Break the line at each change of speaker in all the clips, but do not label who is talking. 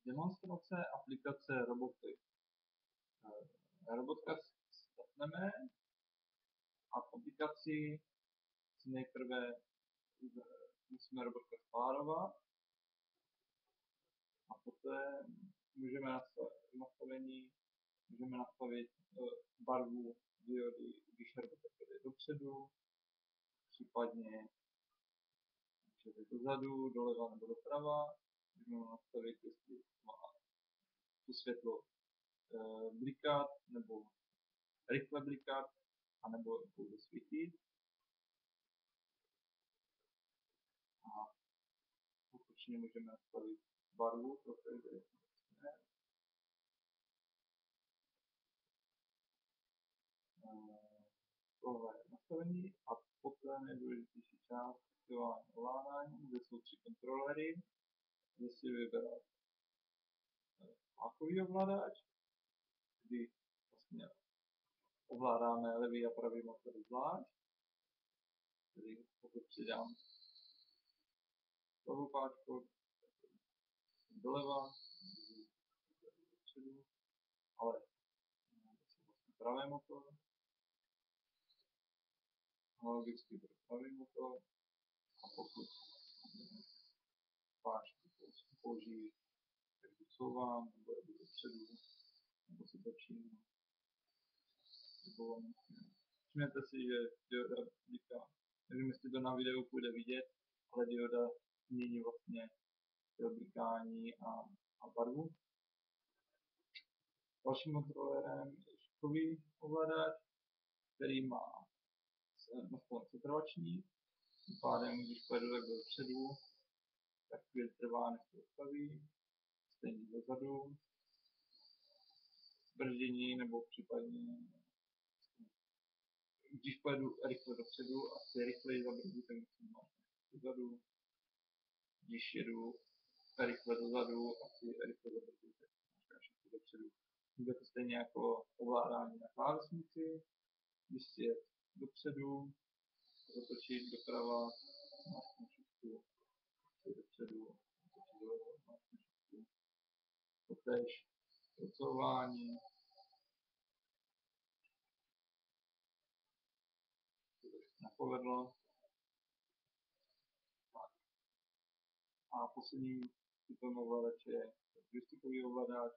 Demonstrace aplikace roboty. Robotka statneme a v aplikaci si nejprve musíme robotka spárovat a poté můžeme nastavit barvu diody, když robotek jde dopředu, případně když jde dozadu, doleva nebo doprava. Můžeme nastavit, jestli má to světlo blikat nebo rychle blikat, anebo pouze svítit. A pokočně můžeme nastavit barvu pro každé tohle nastavení a poté nejdůležitější část aktivování ovládání, kde jsou 3 kontrolery, kde si vybrat pákový ovladač, kdy vlastně ovládáme levý a pravý motor zvlášť, tedy pokud přidám levou páčku doleva, dopředu, ale vlastně pravý motor, analogicky pro pravý motor, a pokud páčku použijí, tak dosouvám, nebo jedu dopředu, nebo si točím, nebo všimněte si, že dioda bliká. Nevím, jestli to na videu půjde vidět, ale dioda mění vlastně blikání a barvu. Dalším kontrolérem je šipkový ovladač, který má nastaven setrvačník. Tím pádem, když pojedu tak dopředu, tak chvíli trvá, než to ustaví. Stejně dozadu. Brzdění nebo případně když pojedu rychle dopředu a chci rychleji zabrzdit, tak musím dozadu. Když jedu rychle dozadu a chci rychle zabrzdit, tak máškáš dopředu. Bude to stejně jako ovládání na klávesnici. Když si jet dopředu, zatočit doprava, máš knačku, si dopředu, zatočit doleva, máš knačku. Totéž docouvání. Nepovedlo. A posledním typem ovladače je joystickový ovladač,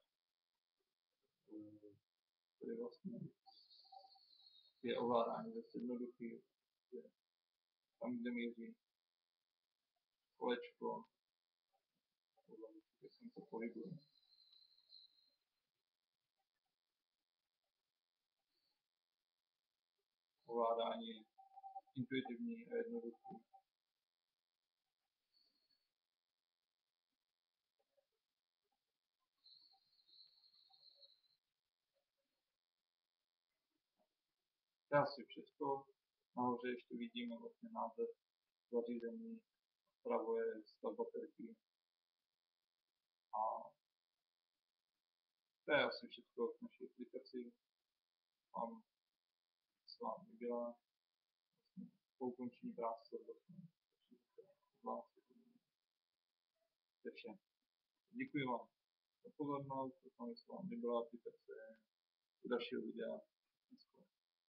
který vlastně je ovládání dost jednoduchý. Tam, kde míří kolečko, jak jsem to pohybuje. Ovládání je intuitivní a jednoduchý. To je asi všechno. Nahoře ještě vidíme vlastně název zařízení, vpravo je stav baterky. A to je asi všechno v naší aplikaci. Mám s vámi líbila. Po ukončení práce vlastně. To je vše. Děkuji vám za pozornost. Doufám, že se vám líbila aplikace. Do dalšího videa.